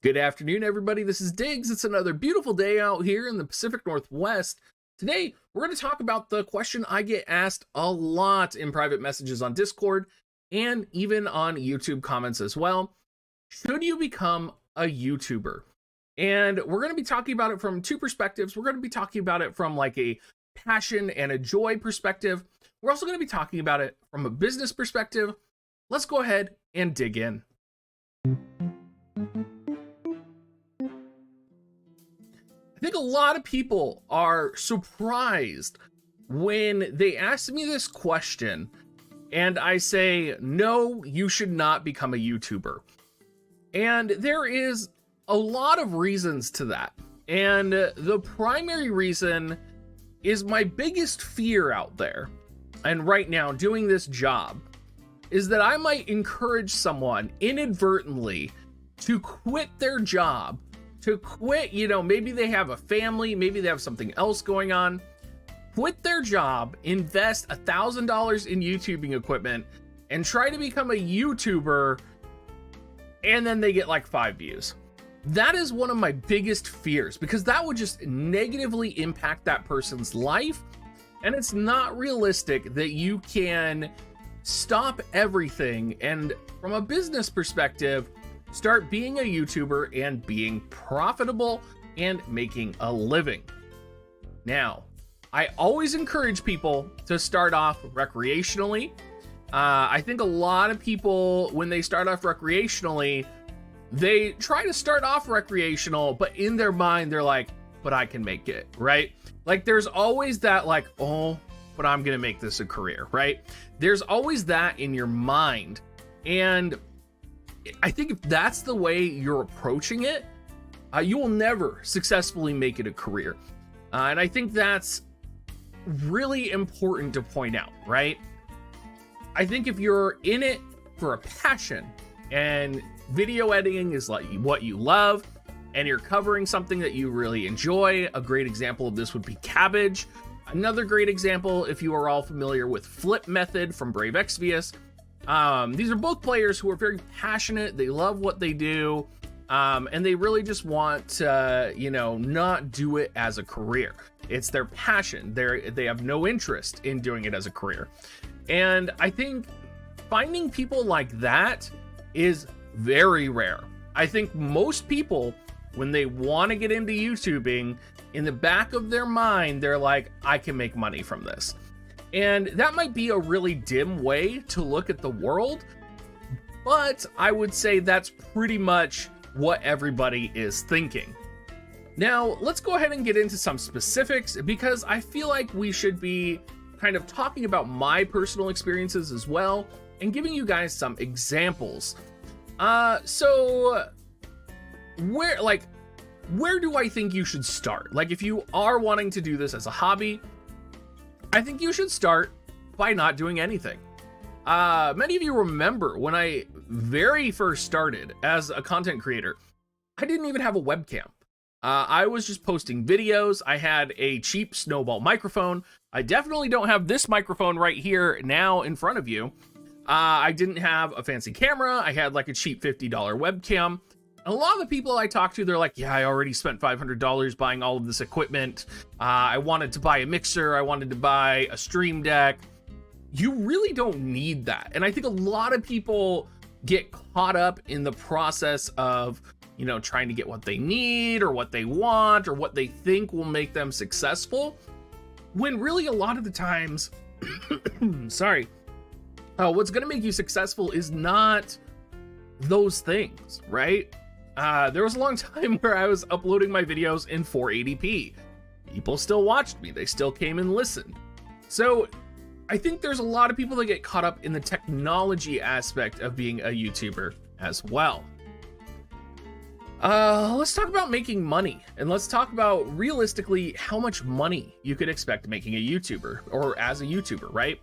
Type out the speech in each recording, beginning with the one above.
Good afternoon, everybody. This is Diggs. It's another beautiful day out here in the Pacific Northwest. Today, we're going to talk about the question I get asked a lot in private messages on Discord and even on YouTube comments as well. Should you become a YouTuber? And we're going to be talking about it from two perspectives. We're going to be talking about it from like a passion and a joy perspective. We're also going to be talking about it from a business perspective. Let's go ahead and dig in. I think a lot of people are surprised when they ask me this question and I say, no, you should not become a YouTuber. And there is a lot of reasons to that. And the primary reason is my biggest fear out there. And right now doing this job is that I might encourage someone inadvertently to quit their job, to quit, maybe they have a family, maybe they have something else going on, quit their job, invest $1,000 in YouTubing equipment, and try to become a YouTuber, and then they get like 5 views. That is one of my biggest fears, because that would just negatively impact that person's life, and it's not realistic that you can stop everything and, from a business perspective, start being a YouTuber and being profitable and making a living. Now, I always encourage people to start off recreationally. I think a lot of people, when they start off recreationally, they try to start off recreational, but in their mind, they're like, but I can make it, right? Like there's always that like, oh, but I'm gonna make this a career, right? There's always that in your mind. And I think if that's the way you're approaching it, you will never successfully make it a career. And I think that's really important to point out, right? I think if you're in it for a passion and video editing is like what you love and you're covering something that you really enjoy, a great example of this would be Cabbage. Another great example, if you are all familiar with Flip Method from Brave Exvius. These are both players who are very passionate. They love what they do. And they really just want to, not do it as a career. It's their passion. They have no interest in doing it as a career. And I think finding people like that is very rare. I think most people, when they want to get into YouTubing, in the back of their mind, they're like, I can make money from this. And that might be a really dim way to look at the world, but I would say that's pretty much what everybody is thinking. Now, let's go ahead and get into some specifics, because I feel like we should be kind of talking about my personal experiences as well and giving you guys some examples. So where do I think you should start? Like, if you are wanting to do this as a hobby, I think you should start by not doing anything. Many of you remember when I very first started as a content creator, I didn't even have a webcam. I was just posting videos. I had a cheap snowball microphone. I definitely don't have this microphone right here now in front of you. I didn't have a fancy camera. I had like a cheap $50 webcam. A lot of the people I talk to, they're like, yeah, I already spent $500 buying all of this equipment. I wanted to buy a mixer. I wanted to buy a stream deck. You really don't need that. And I think a lot of people get caught up in the process of, trying to get what they need or what they want or what they think will make them successful. When really a lot of the times, what's going to make you successful is not those things, right? There was a long time where I was uploading my videos in 480p. People still watched me. They still came and listened. So I think there's a lot of people that get caught up in the technology aspect of being a YouTuber as well. Let's talk about making money, and let's talk about realistically how much money you could expect making a YouTuber or as a YouTuber, right?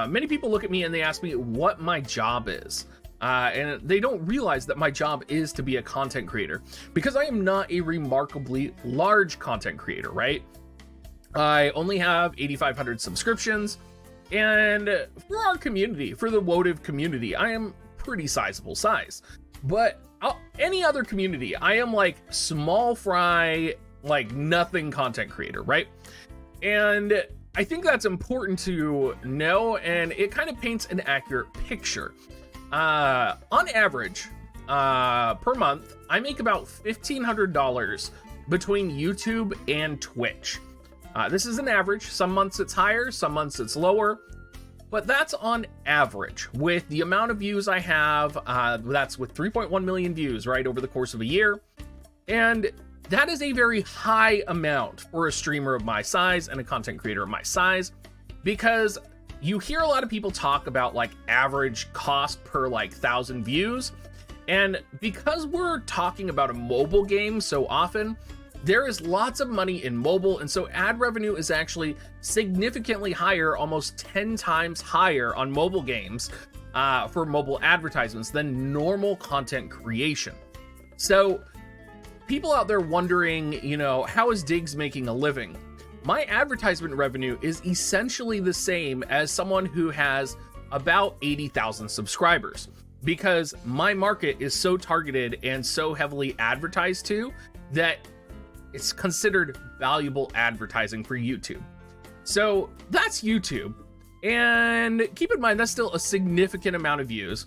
Many people look at me and they ask me what my job is. And they don't realize that my job is to be a content creator, because I am not a remarkably large content creator, right? I only have 8,500 subscriptions, and for our community, for the WoTV community, I am pretty sizable size. But any other community, I am like small fry, like nothing content creator, right? And I think that's important to know, and it kind of paints an accurate picture. On average, per month, I make about $1,500 between YouTube and Twitch. This is an average. Some months it's higher, some months it's lower, but that's on average with the amount of views I have. That's with 3.1 million views, right, over the course of a year. And that is a very high amount for a streamer of my size and a content creator of my size, because you hear a lot of people talk about like average cost per like 1,000 views. And because we're talking about a mobile game so often, there is lots of money in mobile, and so ad revenue is actually significantly higher, almost 10 times higher on mobile games for mobile advertisements than normal content creation. So people out there wondering, you know, how is Diggs making a living? My advertisement revenue is essentially the same as someone who has about 80,000 subscribers, because my market is so targeted and so heavily advertised to that it's considered valuable advertising for YouTube. So that's YouTube. And keep in mind, that's still a significant amount of views.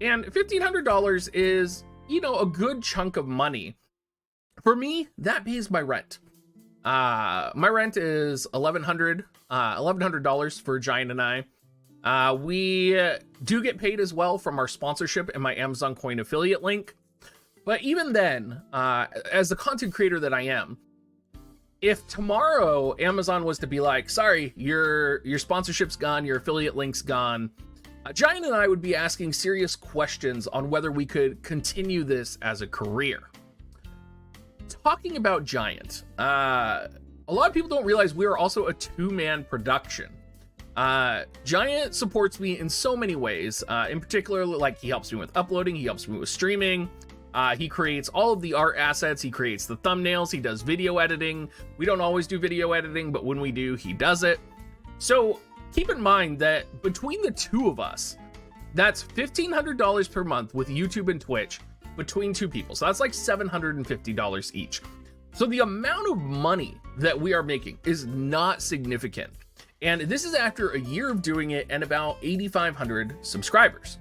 And $1,500 is, you know, a good chunk of money. For me, that pays my rent. My rent is $1,100 for Giant and I. We do get paid as well from our sponsorship and my Amazon Coin affiliate link. But even then, as the content creator that I am, if tomorrow Amazon was to be like, sorry, your sponsorship's gone, your affiliate link's gone, Giant and I would be asking serious questions on whether we could continue this as a career. Talking about Giant, a lot of people don't realize we are also a two-man production. Giant supports me in so many ways. In particular, like he helps me with uploading, he helps me with streaming. He creates all of the art assets, he creates the thumbnails, he does video editing. We don't always do video editing, but when we do, he does it. So keep in mind that between the two of us, that's $1,500 per month with YouTube and Twitch between two people. So that's like $750 each. So the amount of money that we are making is not significant. And this is after a year of doing it and about 8,500 subscribers.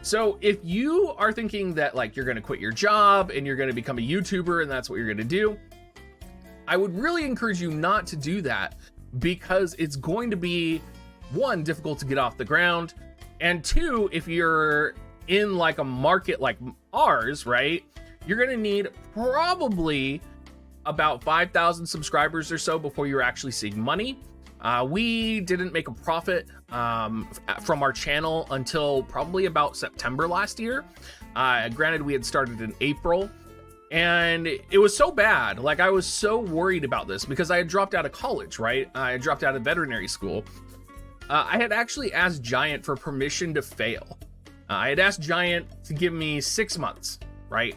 So if you are thinking that like you're going to quit your job and you're going to become a YouTuber and that's what you're going to do, I would really encourage you not to do that, because it's going to be, one, difficult to get off the ground, and two, if you're in like a market like ours, right, you're going to need probably about 5,000 subscribers or so before you're actually seeing money. We didn't make a profit from our channel until probably about September last year. Granted, we had started in April, and it was so bad. Like, I was so worried about this because I had dropped out of college, right? I had dropped out of veterinary school. I had actually asked Giant for permission to fail. I had asked Giant to give me 6 months, right?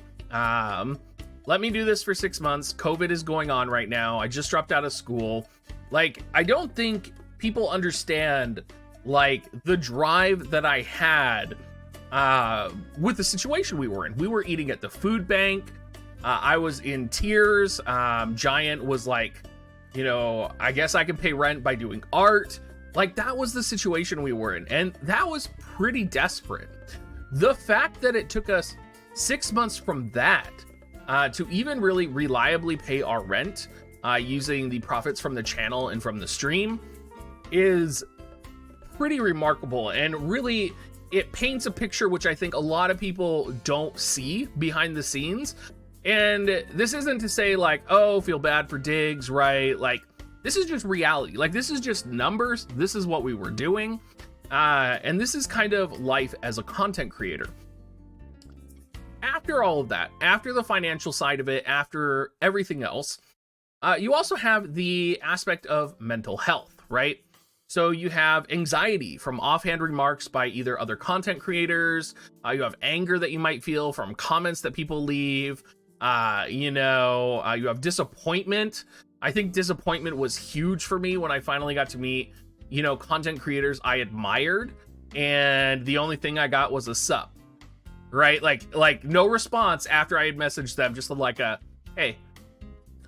Let me do this for 6 months. COVID is going on right now. I just dropped out of school. Like, I don't think people understand, like, the drive that I had with the situation we were in. We were eating at the food bank. I was in tears. Giant was like, you know, I guess I can pay rent by doing art. Like, that was the situation we were in. And that was pretty desperate. The fact that it took us 6 months from that to even really reliably pay our rent using the profits from the channel and from the stream is pretty remarkable, and really it paints a picture which I think a lot of people don't see behind the scenes. And this isn't to say like, oh, feel bad for Diggs, right? Like, this is just reality. Like, this is just numbers. This is what we were doing, and this is kind of life as a content creator. After all of that, after the financial side of it, after everything else, you also have the aspect of mental health, right? So you have anxiety from offhand remarks by either other content creators. You have anger that you might feel from comments that people leave. You have disappointment. I think disappointment was huge for me when I finally got to meet, you know, content creators I admired, and the only thing I got was a sub. right? Like no response after I had messaged them, just like a, hey.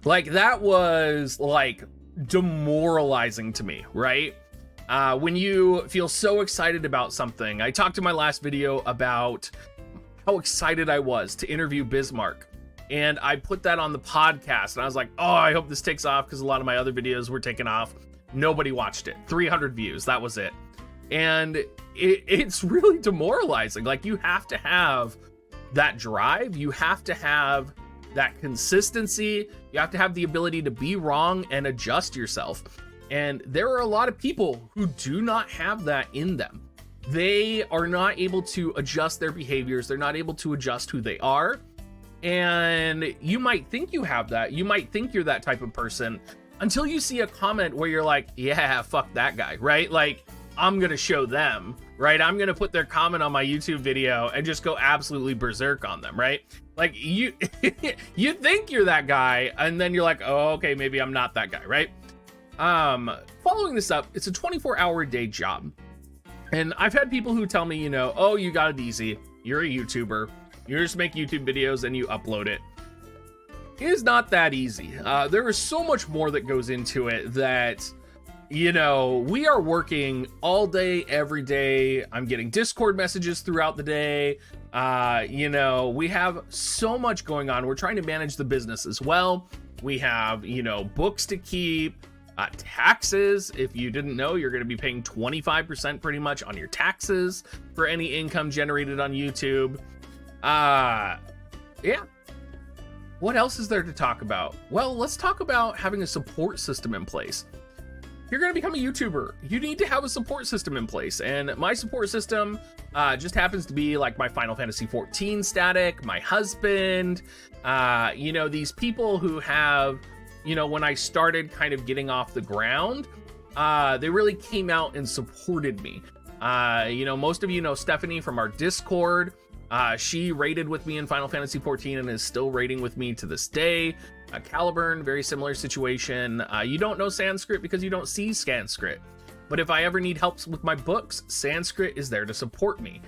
Like that was like demoralizing to me, right? When you feel so excited about something. I talked in my last video about how excited I was to interview Bismarck. And I put that on the podcast and I was like, oh, I hope this takes off, because a lot of my other videos were taken off. Nobody watched it. 300 views, that was it. And it's really demoralizing. Like, you have to have that drive. You have to have that consistency. You have to have the ability to be wrong and adjust yourself. And there are a lot of people who do not have that in them. They are not able to adjust their behaviors. They're not able to adjust who they are. And you might think you have that. You might think you're that type of person until you see a comment where you're like, yeah, fuck that guy, right? Like, I'm going to show them, right? I'm going to put their comment on my YouTube video and just go absolutely berserk on them, right? Like, you you think you're that guy, and then you're like, oh, okay, maybe I'm not that guy, right? Following this up, it's a 24-hour-a-day job. And I've had people who tell me, you know, oh, you got it easy. You're a YouTuber. You just make YouTube videos and you upload it. It is not that easy. There is so much more that goes into it that, you know, we are working all day, every day. I'm getting Discord messages throughout the day. You know, we have so much going on. We're trying to manage the business as well. We have, you know, books to keep, taxes. If you didn't know, you're going to be paying 25% pretty much on your taxes for any income generated on YouTube. Yeah. What else is there to talk about? Well, let's talk about having a support system in place. If you're going to become a YouTuber, you need to have a support system in place. And my support system just happens to be like my Final Fantasy XIV static, my husband, you know, these people who have, you know, when I started kind of getting off the ground, they really came out and supported me. You know, most of you know Stephanie from our Discord. She raided with me in Final Fantasy XIV and is still raiding with me to this day. Caliburn, very similar situation. You don't know Sanskrit because you don't see Sanskrit. But if I ever need help with my books, Sanskrit is there to support me.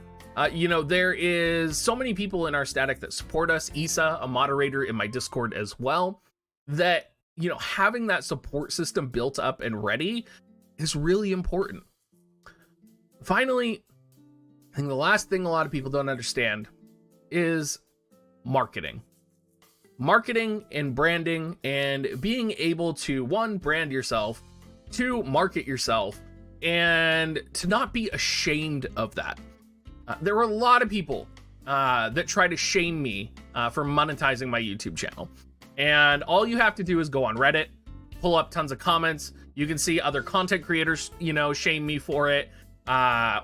You know, there is so many people in our static that support us. Isa, a moderator in my Discord as well, that, you know, having that support system built up and ready is really important. Finally, I think the last thing a lot of people don't understand is marketing. Marketing and branding, and being able to, one, brand yourself, two, market yourself, and to not be ashamed of that. There are a lot of people that try to shame me for monetizing my YouTube channel. And all you have to do is go on Reddit, pull up tons of comments. You can see other content creators, you know, shame me for it,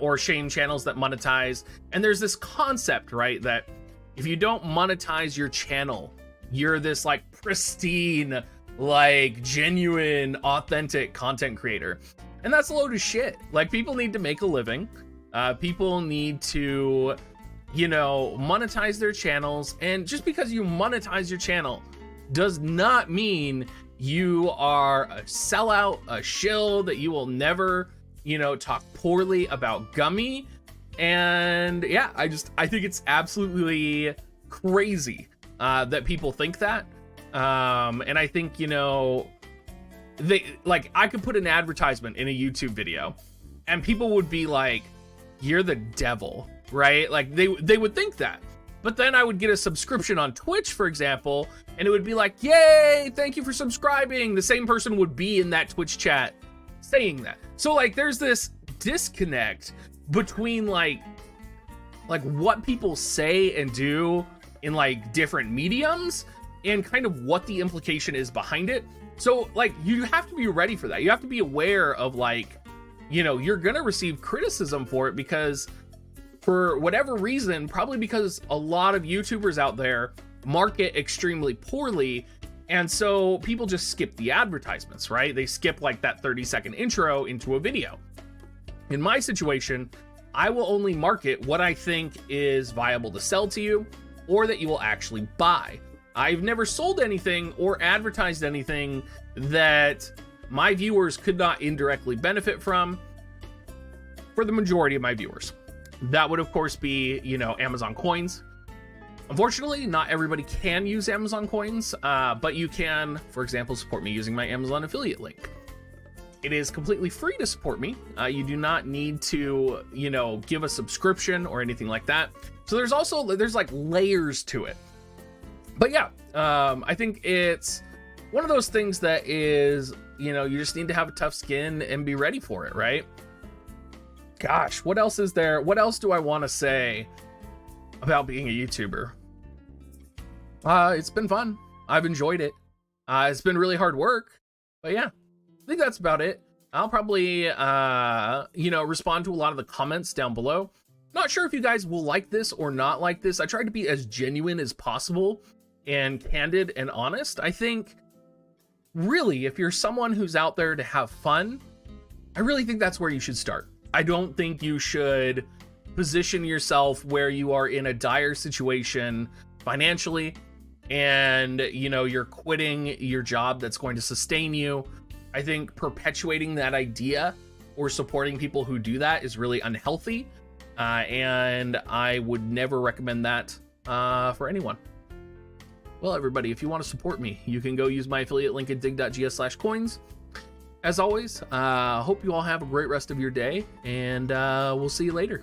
or shame channels that monetize. And there's this concept, right, that if you don't monetize your channel, you're this like pristine, like genuine, authentic content creator. And that's a load of shit. Like, people need to make a living. People need to, you know, monetize their channels. And just because you monetize your channel does not mean you are a sellout, a shill, that you will never, you know, talk poorly about Gummy. And yeah, I think it's absolutely crazy that people think that. And I think, you know, I could put an advertisement in a YouTube video and people would be like, you're the devil, right? Like, they would think that. But then I would get a subscription on Twitch, for example, and it would be like, yay, thank you for subscribing. The same person would be in that Twitch chat saying that. So like, there's this disconnect between like what people say and do in like different mediums and kind of what the implication is behind it. So like, you have to be ready for that. You have to be aware of like, you know, you're gonna receive criticism for it, because for whatever reason, probably because a lot of YouTubers out there market extremely poorly, and so people just skip the advertisements, right? They skip like that 30-second intro into a video. In my situation, I will only market what I think is viable to sell to you, or that you will actually buy. I've never sold anything or advertised anything that my viewers could not indirectly benefit from, for the majority of my viewers. That would, of course, be, Amazon coins. Unfortunately, not everybody can use Amazon coins, but you can, for example, support me using my Amazon affiliate link. It is completely free to support me. You do not need to, give a subscription or anything like that. So there's like layers to it. But yeah, I think it's one of those things that is, you just need to have a tough skin and be ready for it, right? Gosh, what else is there? What else do I want to say about being a YouTuber? It's been fun. I've enjoyed it. It's been really hard work, but yeah, I think that's about it. I'll probably, respond to a lot of the comments down below. Not sure if you guys will like this or not like this. I tried to be as genuine as possible and candid and honest. I think, really, if you're someone who's out there to have fun, I really think that's where you should start. I don't think you should position yourself where you are in a dire situation financially and, you're quitting your job that's going to sustain you. I think perpetuating that idea or supporting people who do that is really unhealthy. And I would never recommend that for anyone. Well, everybody, if you want to support me, you can go use my affiliate link at dig.gs/coins. As always, hope you all have a great rest of your day, and we'll see you later.